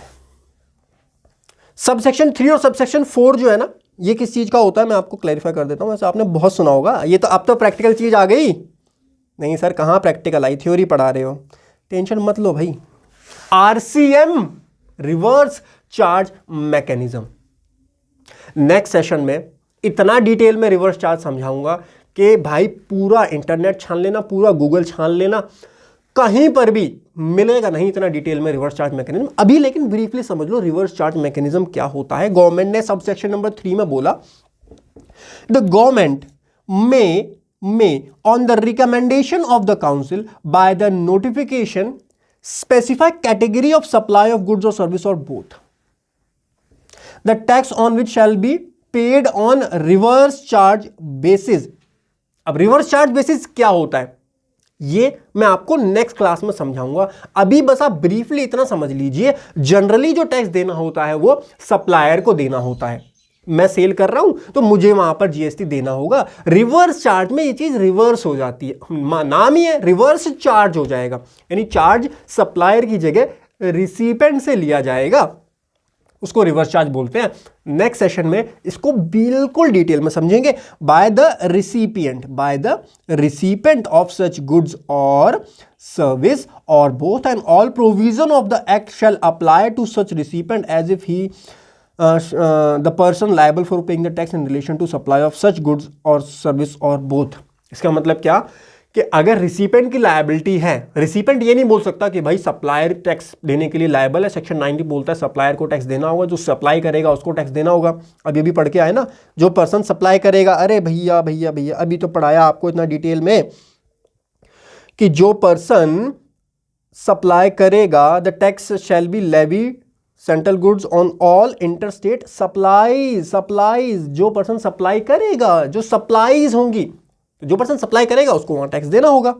सबसेक्शन 3 और सबसेक्शन 4 जो है ना, ये किस चीज का होता है मैं आपको क्लैरिफाई कर देता हूं। वैसे आपने बहुत सुना होगा, ये तो अब तो प्रैक्टिकल चीज आ गई। नहीं सर कहां प्रैक्टिकल आई, थ्योरी पढ़ा रहे हो, टेंशन मत लो भाई। RCM, reverse charge mechanism. Next session में इतना डिटेल में रिवर्स चार्ज समझाऊंगा कि भाई पूरा इंटरनेट छान लेना, पूरा गूगल छान लेना, कहीं पर भी मिलेगा नहीं इतना डिटेल में रिवर्स चार्ज मैकेनिज्म। अभी लेकिन ब्रीफली समझ लो रिवर्स चार्ज मैकेनिज्म क्या होता है। गवर्नमेंट ने सब सेक्शन नंबर 3 में बोला द गवर्नमेंट में on the recommendation of the council by the notification specify category of supply of goods or service or both. The tax on which shall be paid on reverse charge basis. अब reverse charge basis क्या होता है ये मैं आपको next class में समझाऊंगा। अभी बस आप ब्रीफली इतना समझ लीजिए, जनरली जो टैक्स देना होता है वो सप्लायर को देना होता है। मैं सेल कर रहा हूं तो मुझे वहां पर जीएसटी देना होगा। रिवर्स चार्ज में ये चीज रिवर्स हो जाती है, नाम ही है रिवर्स चार्ज हो जाएगा, यानी चार्ज सप्लायर की जगह रिसिपेंट से लिया जाएगा, उसको रिवर्स चार्ज बोलते हैं। नेक्स्ट सेशन में इसको बिल्कुल डिटेल में समझेंगे। By the recipient of such goods और सर्विस और both and all provision of the act shall apply to such recipient as if he the person liable for paying the tax in relation to supply of such goods or service or both। इसका मतलब क्या कि अगर recipient की liability है, recipient ये नहीं बोल सकता कि भाई सप्लायर टैक्स देने के लिए लायबल है, सेक्शन 90 बोलता है सप्लायर को टैक्स देना होगा, जो सप्लाई करेगा उसको टैक्स देना होगा। अब ये भी पढ़ के आए ना, जो पर्सन सप्लाई करेगा, अरे भैया भैया भैया अभी तो पढ़ाया आपको इतना डिटेल में कि जो पर्सन सप्लाई करेगा the tax shall be levy central goods on all interstate supplies. जो पर्सन सप्लाई करेगा, जो सप्लाईज होंगी, जो पर्सन सप्लाई करेगा उसको वहां टैक्स देना होगा।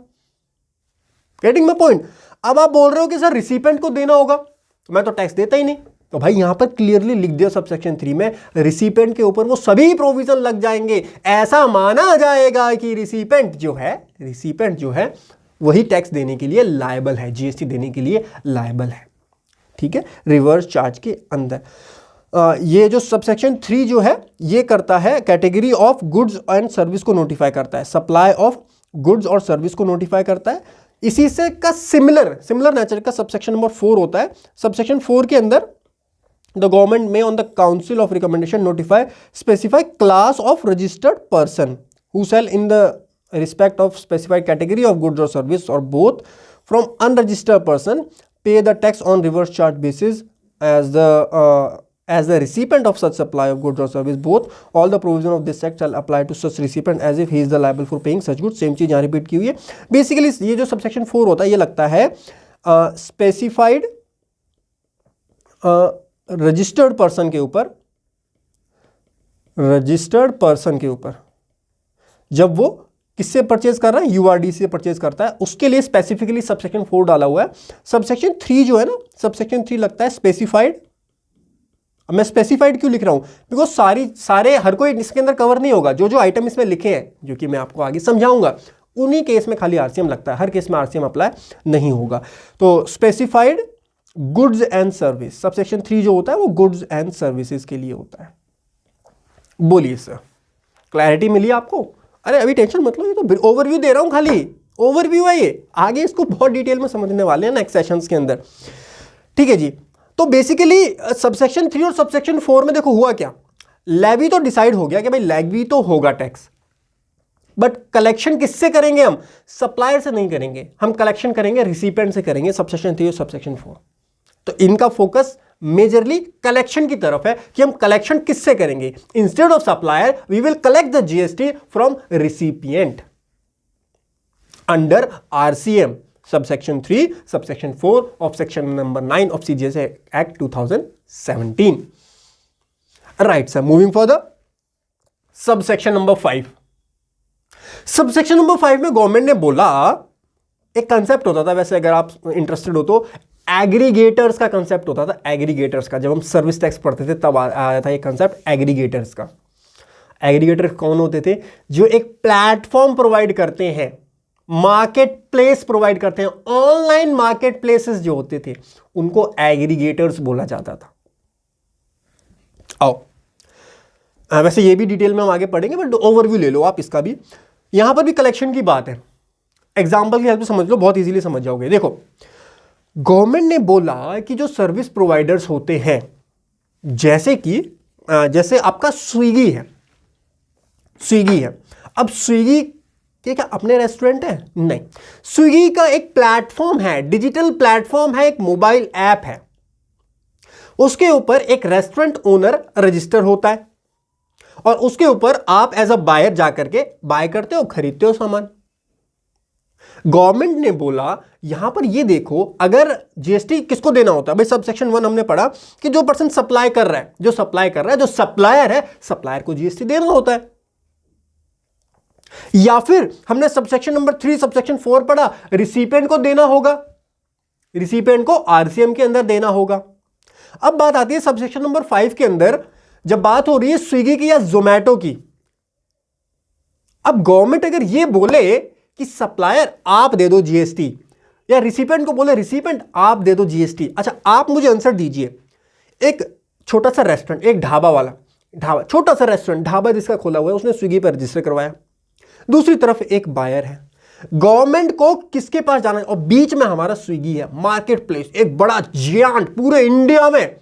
Getting my point. अब आप बोल रहे हो कि सर रिसिपेंट को देना होगा, मैं तो टैक्स देता ही नहीं, तो भाई यहां पर क्लियरली लिख दिया सबसेक्शन 3 में रिसिपेंट के ऊपर वो सभी प्रोविजन लग जाएंगे। ऐसा माना जाएगा कि रिसिपेंट जो है वही टैक्स देने के लिए लायबल है, जीएसटी देने के लिए लायबल है। ठीक है, रिवर्स चार्ज के अंदर ये जो सबसेक्शन 3 जो है ये करता है category of goods and service को नोटिफाई करता है, सप्लाई ऑफ गुड्स और सर्विस को नोटिफाई करता है। इसी से का सिमिलर नेचर का सबसेक्शन नंबर 4 होता है। सबसेक्शन 4 के अंदर द गवर्नमेंट में on the council of recommendation notify specify class of registered person who sell in the respect of specified category of goods और सर्विस और both from unregistered person pay the tax on reverse charge basis as the recipient of such supply of goods or service. Both all the provision of this act shall apply to such recipient as if he is the liable for paying such goods। Same चीज यहाँ repeat की हुई है। Basically ये जो subsection 4 होता है ये लगता है स्पेसिफाइड रजिस्टर्ड पर्सन के ऊपर, जब वो किससे परचेज कर रहा है, यूआरडी से परचेज करता है, उसके लिए स्पेसिफिकली सबसेक्शन 4 डाला हुआ है। सबसेक्शन 3 जो है ना, सबसेक्शन 3 लगता है स्पेसिफाइड। अब मैं स्पेसिफाइड क्यों लिख रहा हूं, बिकॉज सारे हर कोई इसके अंदर कवर नहीं होगा। जो आइटम इसमें लिखे हैं जो कि मैं आपको आगे समझाऊंगा, उन्हीं केस में खाली आरसीएम लगता है, हर केस में आरसीएम अप्लाई नहीं होगा। तो specified goods and service, subsection 3 जो होता है वो गुड्स एंड सर्विसेज के लिए होता है। बोलिए सर, क्लैरिटी मिली आपको? अरे अभी टेंशन मत लो, ये तो ओवरव्यू दे रहा हूं, खाली ओवरव्यू है ये, आगे इसको बहुत डिटेल में समझने वाले हैं नेक्स्ट सेशंस के अंदर। ठीक है जी। तो बेसिकली सबसेक्शन 3 और सबसेक्शन 4 में देखो हुआ क्या, लेवी तो डिसाइड हो गया कि भाई लेवी तो होगा टैक्स, बट कलेक्शन किससे करेंगे हम? सप्लायर से नहीं करेंगे, हम कलेक्शन करेंगे रिसिपेंट से करेंगे, सबसेक्शन 3 और सबसेक्शन 4। तो इनका फोकस मेजरली कलेक्शन की तरफ है कि हम कलेक्शन किससे करेंगे। Instead of supplier we will collect the GST from recipient under RCM subsection 3 subsection 4 of section number 9 of CGS act 2017। Right sir, moving for subsection number 5। Subsection number 5 में government ने बोला, एक कंसेप्ट होता था वैसे अगर आप इंटरेस्टेड हो तो, एग्रीगेटर्स का कंसेप्ट होता था। एग्रीगेटर्स का जब हम सर्विस टैक्स पढ़ते थे तब आया था ये कंसेप्ट एग्रीगेटर्स का। एग्रीगेटर कौन होते थे? जो एक प्लेटफॉर्म प्रोवाइड करते हैं, मार्केट प्लेस प्रोवाइड करते हैं, ऑनलाइन मार्केट प्लेसेस जो होते थे उनको एग्रीगेटर्स बोला जाता था। आओ वैसे ये भी डिटेल में हम आगे पढ़ेंगे, बट ओवरव्यू ले लो आप इसका भी। यहां पर भी कलेक्शन की बात है, एग्जाम्पल की हेल्प से समझ लो, बहुत इजीली समझ जाओगे। देखो, गवर्नमेंट ने बोला कि जो सर्विस प्रोवाइडर्स होते हैं, जैसे आपका स्विगी है। अब स्विगी के क्या अपने रेस्टोरेंट है? नहीं, स्विगी का एक प्लेटफॉर्म है, डिजिटल प्लेटफॉर्म है, एक मोबाइल ऐप है, उसके ऊपर एक रेस्टोरेंट ओनर रजिस्टर होता है और उसके ऊपर आप एज अ बायर जाकर के बाय करते हो, खरीदते हो सामान। गवर्नमेंट ने बोला यहां पर ये देखो, अगर जीएसटी किसको देना होता है भाई, सब सेक्शन 1 हमने पढ़ा कि जो पर्सन सप्लाई कर रहा है, जो सप्लायर है, सप्लायर को जीएसटी देना होता है। या फिर हमने सबसेक्शन नंबर 3 सबसेक्शन 4 पढ़ा, रिसिपिएंट को देना होगा, रिसिपिएंट को आरसीएम के अंदर देना होगा। अब बात आती है सबसेक्शन नंबर 5 के अंदर, जब बात हो रही है स्विगी की या जोमैटो की। अब गवर्नमेंट अगर ये बोले कि सप्लायर आप दे दो जीएसटी, या रिसिपिएंट को बोले रिसिपिएंट आप दे दो जीएसटी। अच्छा, आप मुझे आंसर दीजिए, एक छोटा सा रेस्टोरेंट, एक ढाबा वाला, छोटा सा रेस्टोरेंट, ढाबा जिसका खोला हुआ है, उसने स्विगी पर रजिस्टर करवाया। दूसरी तरफ एक बायर है, गवर्नमेंट को किसके पास जाना है, और बीच में हमारा स्विगी है, मार्केट प्लेस, एक बड़ा जियांट पूरे इंडिया में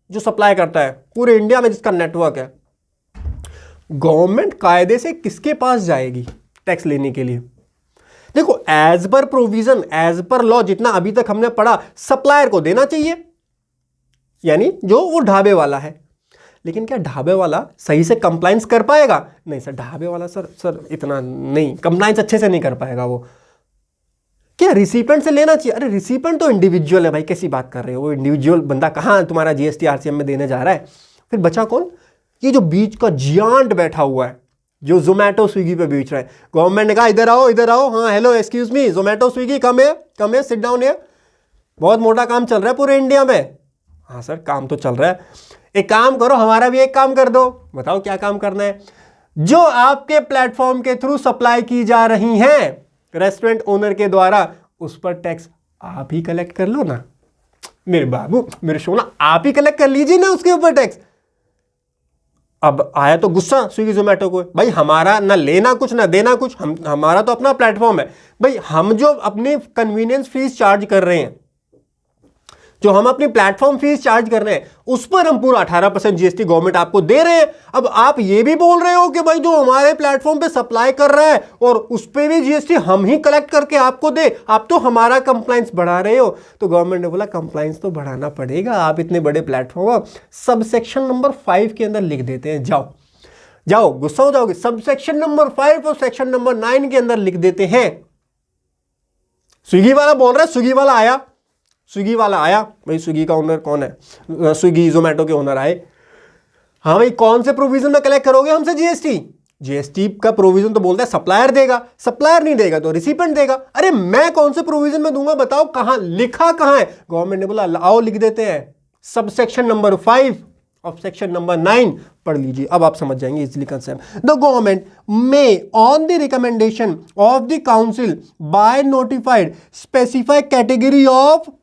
जो सप्लाई करता है, पूरे इंडिया में जिसका नेटवर्क है। गवर्नमेंट कायदे से किसके पास जाएगी टैक्स लेने के लिए? देखो, as per provision, as per law, जितना अभी तक हमने पढ़ा, सप्लायर को देना चाहिए, यानी जो वो ढाबे वाला है। लेकिन क्या ढाबे वाला सही से कंप्लाइंस कर पाएगा? नहीं सर, ढाबे वाला सर इतना नहीं, कंप्लाइंस अच्छे से नहीं कर पाएगा वो। क्या रिसिपेंट से लेना चाहिए? अरे रिसिपेंट तो इंडिविजुअल है भाई, कैसी बात कर रहे हो? वो इंडिविजुअल बंदा कहाँ तुम्हारा जीएसटी आरसीएम में देने जा रहा है? फिर बचा कौन? ये जो बीच का जियांट बैठा हुआ है, जो जोमैटो स्विगी पे बेच रहा है। गवर्नमेंट ने कहा इधर आओ, इधर आओ, हाँ hello excuse me, Zomato Swiggy कम है, सिट डाउन है, बहुत मोटा काम चल रहा है पूरे इंडिया में। हाँ सर, काम तो चल रहा है, एक काम करो, हमारा भी एक काम कर दो। बताओ क्या काम करना है? जो आपके प्लेटफॉर्म के थ्रू सप्लाई की जा रही हैं रेस्टोरेंट ओनर के द्वारा, उस पर टैक्स आप ही कलेक्ट कर लो ना। मेरे बाबू, मेरे सोना, आप ही कलेक्ट कर लीजिए ना उसके ऊपर टैक्स। अब आया तो गुस्सा स्विगी जोमैटो को, भाई हमारा ना लेना कुछ ना देना कुछ, हमारा तो अपना प्लेटफॉर्म है भाई, हम जो अपनी कन्वीनियंस फीस चार्ज कर रहे हैं, जो हम अपनी प्लेटफॉर्म फीस चार्ज कर रहे हैं, उस पर हम पूरा 18% जीएसटी गवर्नमेंट आपको दे रहे हैं। अब आप ये भी बोल रहे हो कि भाई जो हमारे प्लेटफॉर्म पे सप्लाई कर रहा है और उस पर भी जीएसटी हम ही कलेक्ट करके आपको दे, आप तो हमारा कंप्लाइंस बढ़ा रहे हो। तो गवर्नमेंट ने बोला कंप्लाइंस तो बढ़ाना पड़ेगा, आप इतने बड़े प्लेटफॉर्म। सब सेक्शन नंबर 5 के अंदर लिख देते हैं, जाओ गुस्सा हो जाओगे, सब सेक्शन नंबर 5 और सेक्शन नंबर 9 के अंदर लिख देते हैं। स्विगी वाला बोल रहा है, स्विगी वाला आया भाई, स्विगी का ओनर कौन है? स्विगी जोमैटो के ओनर आए। हाँ भाई, कौन से प्रोविजन में कलेक्ट करोगे हमसे जीएसटी? जीएसटी का प्रोविजन तो बोलता है सप्लायर देगा, सप्लायर नहीं देगा तो रिसिपेंट देगा। अरे मैं कौन से प्रोविजन में दूंगा बताओ, कहां लिखा कहां है? गवर्नमेंट ने बोला आओ लिख देते हैं, sub section number 5 of section number 9 पढ़ लीजिए, अब आप समझ जाएंगे easily concept. The government may on the recommendation of the council by notified specify category of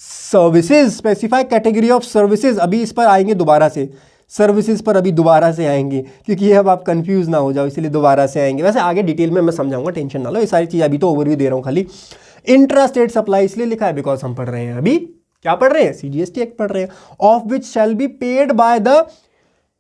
services, specify category of services. अभी इस पर आएंगे दोबारा से, सर्विसेज पर अभी दोबारा से आएंगे, क्योंकि अब आप कंफ्यूज ना हो जाओ, इसलिए दोबारा से आएंगे। वैसे आगे डिटेल में मैं समझाऊंगा, टेंशन ना लो, ये सारी चीज़ अभी तो ओवरव्यू दे रहा हूँ खाली। इंट्रा स्टेट सप्लाई इसलिए लिखा है बिकॉज हम पढ़ रहे हैं अभी, क्या पढ़ रहे हैं? सीजीएसटी एक्ट पढ़ रहे हैं। Of which shell be paid by the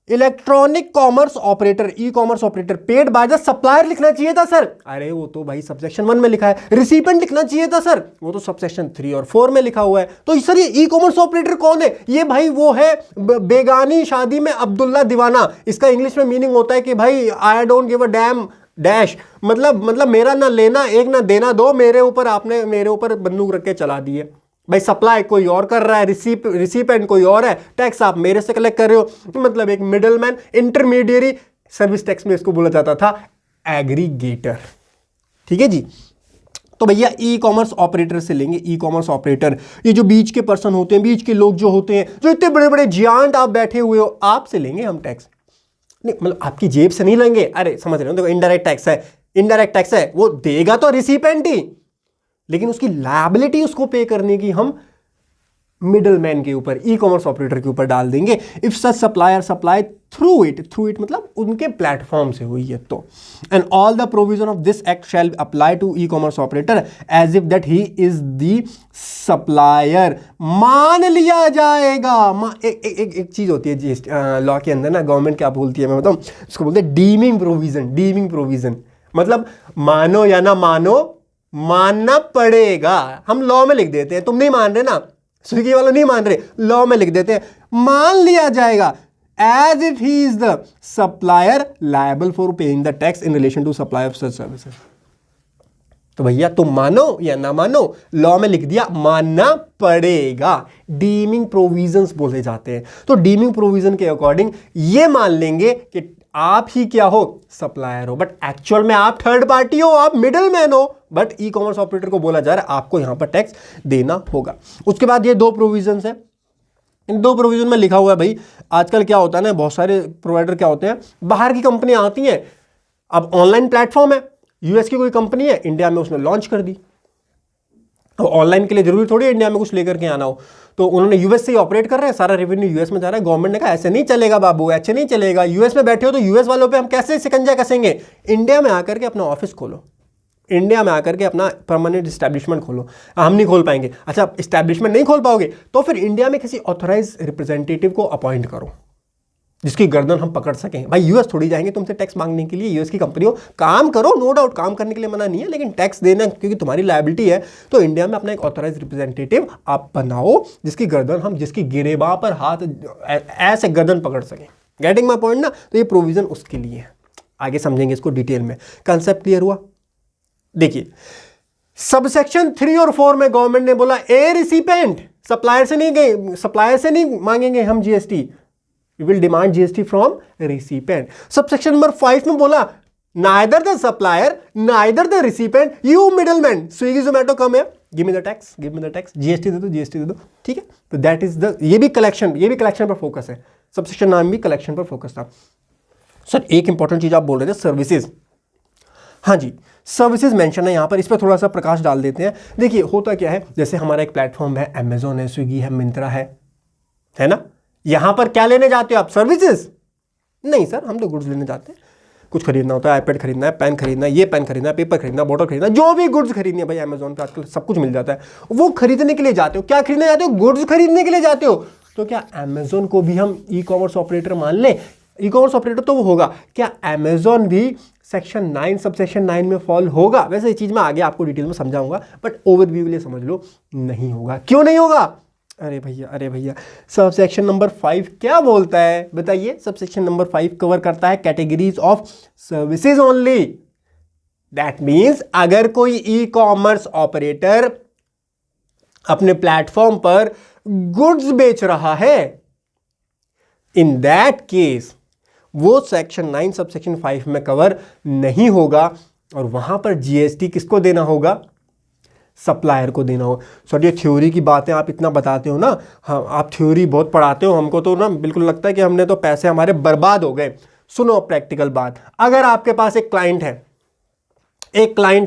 electronic commerce operator, E commerce operator, paid by the supplier लिखना चाहिए था सर। अरे वो तो भाई सबसेक्शन 1 में लिखा है। रिसिपेंट लिखना चाहिए था सर, वो तो सबसेक्शन 3 और 4 में लिखा हुआ है। तो सर ये ई कॉमर्स ऑपरेटर कौन है? ये भाई वो है बेगानी शादी में अब्दुल्ला दीवाना। इसका इंग्लिश में मीनिंग होता है कि भाई I don't give a dam dash, मतलब मेरा ना लेना एक ना देना दो, मेरे ऊपर बंदूक रख के चला दिए। भाई सप्लाई कोई और कर रहा है, रिसिपेंट कोई और है, टैक्स आप मेरे से कलेक्ट कर रहे हो। मतलब एक मिडलमैन, इंटरमीडियरी, सर्विस टैक्स में इसको बोला जाता था एग्रीगेटर। ठीक है जी। तो भैया ई कॉमर्स ऑपरेटर से लेंगे, ई कॉमर्स ऑपरेटर, ये जो बीच के पर्सन होते हैं, बीच के लोग जो होते हैं, जो इतने बड़े बड़े जियांट आप बैठे हुए हो, आपसे लेंगे हम टैक्स। नहीं मतलब आपकी जेब से नहीं लेंगे, अरे समझ रहे हो, देखो इनडायरेक्ट टैक्स है, वो देगा तो रिसिपेंट ही, लेकिन उसकी लायबिलिटी उसको पे करने की हम मिडल मैन के ऊपर, ई कॉमर्स ऑपरेटर के ऊपर डाल देंगे। If such supplier supply through it मतलब उनके प्लेटफॉर्म से हुई है तो। And all the provision of this act shall apply to e commerce operator as if that he is the supplier. मान लिया जाएगा, एक चीज होती है जी लॉ के अंदर ना, गवर्नमेंट क्या बोलती है मैं बताऊं, उसको बोलते हैं डीमिंग प्रोविजन। मतलब मानो या ना मानो, मानना पड़ेगा। हम लॉ में लिख देते हैं, तुम नहीं मान रहे ना, स्विगी वाले नहीं मान रहे, लॉ में लिख देते हैं, मान लिया जाएगा as if he is the supplier liable for paying the tax in relation to supply of such services. तो भैया तुम मानो या ना मानो, लॉ में लिख दिया मानना पड़ेगा। डीमिंग प्रोविजंस बोले जाते हैं। तो डीमिंग प्रोविजन के अकॉर्डिंग ये मान लेंगे कि आप ही क्या हो, सप्लायर हो, बट एक्चुअल में आप थर्ड पार्टी हो, आप मिडल मैन हो, बट ई कॉमर्स ऑपरेटर को बोला जा रहा है आपको यहां पर टैक्स देना होगा। उसके बाद ये दो प्रोविजन है, इन दो प्रोविजन में लिखा हुआ है भाई, आजकल क्या होता है ना, बहुत सारे प्रोवाइडर क्या होते हैं, बाहर की कंपनियां आती हैं, अब ऑनलाइन प्लेटफॉर्म है, यूएस की कोई कंपनी है, इंडिया में उसने लॉन्च कर दी। अब ऑनलाइन के लिए जरूरी थोड़ी है इंडिया में कुछ लेकर के आना हो, तो उन्होंने यूएस से ही ऑपरेट कर रहे हैं, सारा रेवेन्यू यूएस में जा रहा है। गवर्नमेंट ने कहा ऐसे नहीं चलेगा बाबू, ऐसे नहीं चलेगा, यूएस में बैठे हो तो यूएस वालों पे हम कैसे शिकंजा कसेंगे, इंडिया में आकर के अपना ऑफिस खोलो, इंडिया में आकर के अपना परमानेंट एस्टैब्लिशमेंट खोलो। हम नहीं खोल पाएंगे, अच्छा एस्टैब्लिशमेंट नहीं खोल पाओगे तो फिर इंडिया में किसी ऑथराइज रिप्रेजेंटेटिव को अपॉइंट करो जिसकी गर्दन हम पकड़ सकें। भाई यूएस थोड़ी जाएंगे तुमसे टैक्स मांगने के लिए, यूएस की कंपनी हो, काम करो, नो डाउट काम करने के लिए मना नहीं है, लेकिन टैक्स देना क्योंकि तुम्हारी लायबिलिटी है, तो इंडिया में अपना एक ऑथराइज रिप्रेजेंटेटिव आप बनाओ जिसकी गर्दन हम, जिसकी गिरेबां पर हाथ ऐसे गर्दन पकड़ सकें। गेटिंग माय पॉइंट ना। तो ये प्रोविजन उसके लिए है, आगे समझेंगे इसको डिटेल में। कंसेप्ट क्लियर हुआ? देखिए सबसेक्शन 3 और 4 में गवर्नमेंट ने बोला ए रिसिपेंट, सप्लायर से नहीं गए, सप्लायर से नहीं मांगेंगे हम GST, we will demand GST from recipient. Subsection number 5 में बोला neither the supplier neither the recipient, you middleman, Swiggy Zomato come here, give me the tax, give me the tax, GST दे दो, GST दे दो, ठीक है। तो that is the, ये भी collection पर फोकस है, सबसेक्शन नाम भी कलेक्शन पर फोकस था। सर एक इंपॉर्टेंट चीज आप बोल रहे थे, सर्विसेज। हाँ जी, सर्विसेज मेंशन है यहाँ पर, इस पर थोड़ा सा प्रकाश डाल देते हैं। देखिए होता क्या है, जैसे हमारा एक प्लेटफॉर्म है, अमेजोन है, स्विगी है, मिंत्रा है ना, यहां पर क्या लेने जाते हो आप, सर्विसेज? नहीं सर, हम तो गुड्स लेने जाते हैं, कुछ खरीदना होता है, आईपैड खरीदना है, पेन खरीदना है, ये पेन खरीदना है, पेपर खरीदना, बोतल खरीदना, जो भी गुड्स खरीदनी है भाई अमेजोन पे आजकल सब कुछ मिल जाता है, वो खरीदने के लिए जाते हो। क्या खरीदने जाते हो? गुड्स खरीदने के लिए जाते हो। तो क्या अमेजोन को भी हम ई कॉमर्स ऑपरेटर मान लें? ई कॉमर्स ऑपरेटर तो वो होगा, क्या अमेजोन भी सेक्शन 9 सबसेक्शन 9 में फॉल होगा? वैसे ये चीज मैं आगे आपको डिटेल में समझाऊंगा, बट ओवरव्यू के लिए समझ लो, नहीं होगा। क्यों नहीं होगा? अरे भैया सबसेक्शन नंबर 5 क्या बोलता है बताइए? सबसेक्शन नंबर 5 कवर करता है categories of services only. That means अगर कोई ई कॉमर्स ऑपरेटर अपने प्लेटफॉर्म पर गुड्स बेच रहा है, इन दैट केस वो सेक्शन 9 सबसेक्शन 5 में कवर नहीं होगा, और वहां पर जीएसटी किसको देना होगा? सप्लायर को देना हो। सर ये थ्योरी की बातें आप इतना बताते हो ना, हाँ आप थ्योरी बहुत पढ़ाते हो, हमको तो ना बिल्कुल लगता है कि हमने तो पैसे हमारे बर्बाद हो गए। सुनो प्रैक्टिकल बात, अगर आपके पास एक क्लाइंट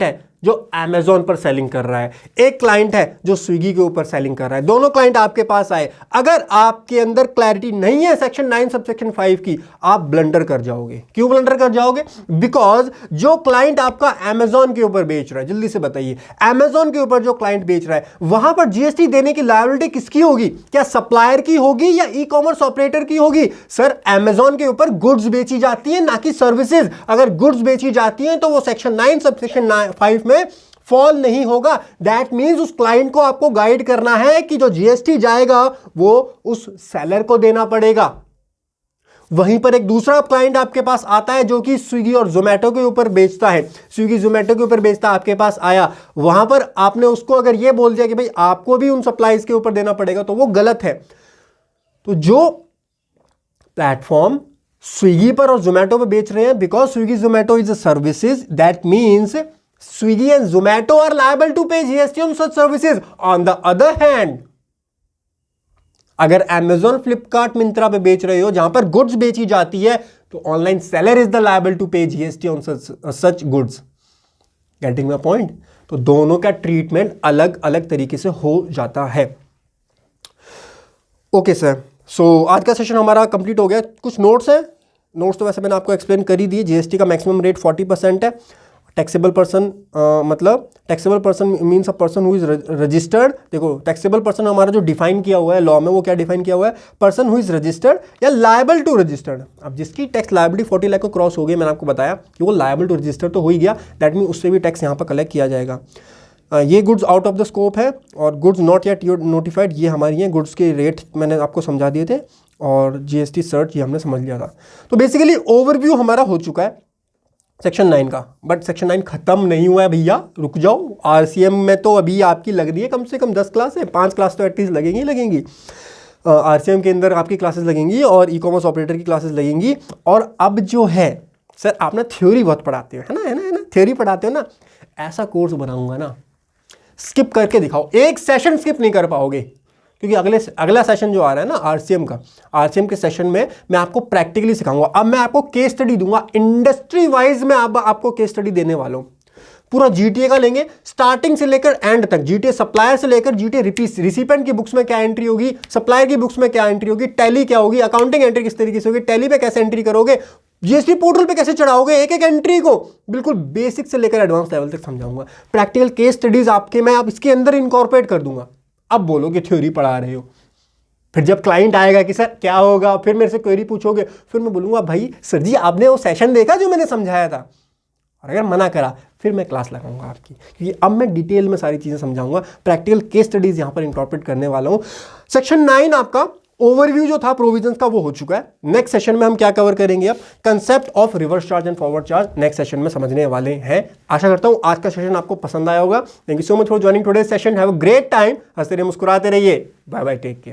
है जो अमेजोन पर सेलिंग कर रहा है, एक क्लाइंट है जो स्विगी के ऊपर सेलिंग कर रहा है, दोनों क्लाइंट आपके पास आए, अगर आपके अंदर क्लैरिटी नहीं है सेक्शन 9 सबसेक्शन 5 की, आप ब्लंडर कर जाओगे। क्यों ब्लंडर कर जाओगे? बिकॉज जो क्लाइंट आपका अमेजोन के ऊपर बेच रहा है, जल्दी से बताइए, अमेजोन के ऊपर जो क्लाइंट बेच रहा है, वहां पर जीएसटी देने की लायबिलिटी किसकी होगी? क्या सप्लायर की होगी या ई कॉमर्स ऑपरेटर की होगी? सर अमेजोन के ऊपर गुड्स बेची जाती है, ना कि सर्विसेज। अगर गुड्स बेची जाती हैं तो वो सेक्शन 9 सबसेक्शन 5 में फॉल नहीं होगा। दैट मींस उस क्लाइंट को आपको गाइड करना है कि जो जीएसटी जाएगा वो उस सेलर को देना पड़ेगा। वहीं पर एक दूसरा क्लाइंट आपके पास आता है जो कि स्विगी और जोमेटो के ऊपर बेचता है, स्विगी जोमेटो के ऊपर बेचता, आपके पास आया, वहां पर आपने उसको अगर यह बोल दिया कि भाई आपको भी उन सप्लाईज के ऊपर देना पड़ेगा, तो वो गलत है। तो जो प्लेटफॉर्म स्विगी पर और जोमेटो पर बेच रहे हैं, because Swiggy Zomato is a services, that means Swiggy and Zomato are liable to pay GST on such services. On the other hand, अगर Amazon, Flipkart, Myntra पे बेच रहे हो जहां पर गुड्स बेची जाती है, तो online seller is the liable to pay GST on such goods. Getting my point? तो दोनों का ट्रीटमेंट अलग अलग तरीके से हो जाता है। ओके सर, सो आज का सेशन हमारा कंप्लीट हो गया। कुछ नोट्स हैं, नोट्स तो वैसे मैंने आपको एक्सप्लेन कर ही दिए। जीएसटी का मैक्सिमम रेट 40% है। टैक्सेबल पर्सन मतलब taxable person means a person who is registered. देखो टैक्सेबल पर्सन हमारा जो डिफाइन किया हुआ है लॉ में, वो क्या डिफाइन किया हुआ है? पर्सन हु इज रजिस्टर्ड या लायबल टू रजिस्टर्ड। अब जिसकी टैक्स लायबिलिटी 40 लाख को क्रॉस हो गई, मैंने आपको बताया कि वो लायबल टू रजिस्टर तो हो ही गया, दैट मीन उससे भी टैक्स यहाँ पर कलेक्ट किया जाएगा। ये goods out of the scope है, और गुड्स नॉट येट नोटिफाइड ये हमारी हैं। गुड्स के रेट मैंने आपको समझा दिए थे, और जीएसटी सर्च ये हमने समझ लिया था। तो बेसिकली ओवरव्यू हमारा हो चुका है। सेक्शन 9 का, बट सेक्शन 9 खत्म नहीं हुआ है भैया, रुक जाओ। आरसीएम में तो अभी आपकी लग रही है कम से कम 10 क्लास है, 5 क्लास तो एटलीस्ट लगेंगी। आरसीएम के अंदर आपकी क्लासेस लगेंगी और ई कॉमर्स ऑपरेटर की क्लासेस लगेंगी। और अब जो है सर, आप ना थ्योरी बहुत पढ़ाते हो, है ना, थ्योरी पढ़ाते हो ना, ऐसा कोर्स बनाऊंगा ना, स्किप करके दिखाओ, एक सेशन स्किप नहीं कर पाओगे, क्योंकि अगला सेशन जो आ रहा है ना आरसीएम के सेशन में मैं आपको प्रैक्टिकली सिखाऊंगा। अब मैं आपको केस स्टडी दूंगा, इंडस्ट्री वाइज मैं आपको केस स्टडी देने वाला हूं। पूरा जीटीए का लेंगे स्टार्टिंग से लेकर एंड तक, जीटीए सप्लायर से लेकर जीटीए रिसिपेंट की बुक्स में क्या एंट्री होगी, सप्लायर की बुक्स में क्या एंट्री होगी, टैली क्या होगी, अकाउंटिंग एंट्री किस तरीके से होगी, टैली पे कैसे एंट्री करोगे, जीएसटी पोर्टल पे कैसे चढ़ाओगे, एक एक एंट्री को बिल्कुल बेसिक से लेकर एडवांस लेवल तक समझाऊंगा। प्रैक्टिकल केस स्टडीज आपके मैं आप इसके अंदर इनकॉर्पोरेट कर दूंगा। अब बोलोगे थ्योरी पढ़ा रहे हो, फिर जब क्लाइंट आएगा कि सर क्या होगा, फिर मेरे से क्वेरी पूछोगे, फिर मैं बोलूंगा भाई सर जी आपने वो सेशन देखा जो मैंने समझाया था, और अगर मना करा फिर मैं क्लास लगाऊंगा आपकी, क्योंकि अब मैं डिटेल में सारी चीजें समझाऊंगा, प्रैक्टिकल केस स्टडीज यहां पर इंकॉर्पोरेट करने वाला हूं। सेक्शन 9 आपका ओवरव्यू जो था प्रोविजंस का वो हो चुका है। नेक्स्ट सेशन में हम क्या कवर करेंगे, अब concept of reverse charge and forward charge next session में समझने वाले हैं। आशा करता हूं आज का सेशन आपको पसंद आया होगा। Thank you so much for joining today's session. Have a great time. हंसते रहिए, मुस्कुराते रहिए। Bye bye, take care.